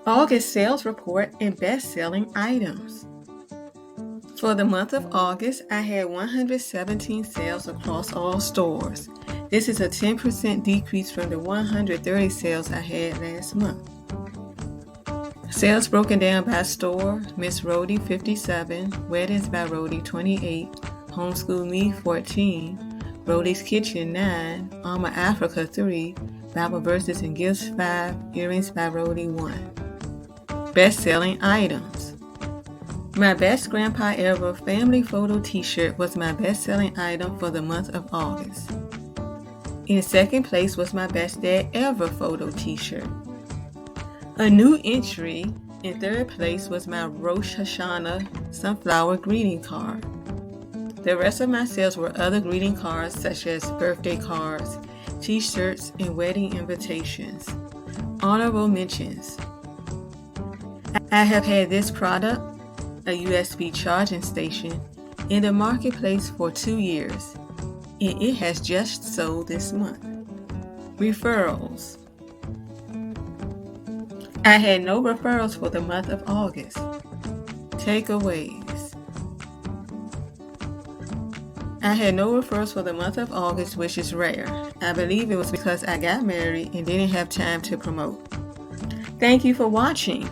August sales report and best-selling items. For the month of August, I had 117 sales across all stores. This is a 10% decrease from the 130 sales I had last month. Sales broken down by store: Miss Rhoadie 57, Weddings by Rhoadie 28, Homeschool Me 14, Rhoadie's Kitchen 9, Alma Africa 3, Bible Verses and Gifts 5, Earrings by Rhoadie 1. Best-selling items. My Best Grandpa Ever family photo t-shirt was my best-selling item for the month of August. In second place was my Best Dad Ever photo t-shirt. A new entry in third place was my Rosh Hashanah sunflower greeting card. The rest of my sales were other greeting cards such as birthday cards, t-shirts, and wedding invitations. Honorable mentions. I have had this product, a USB charging station, in the marketplace for 2 years, and it has just sold this month. Referrals. I had no referrals for the month of August. Takeaways. I had no referrals for the month of August, which is rare. I believe it was because I got married and didn't have time to promote. Thank you for watching.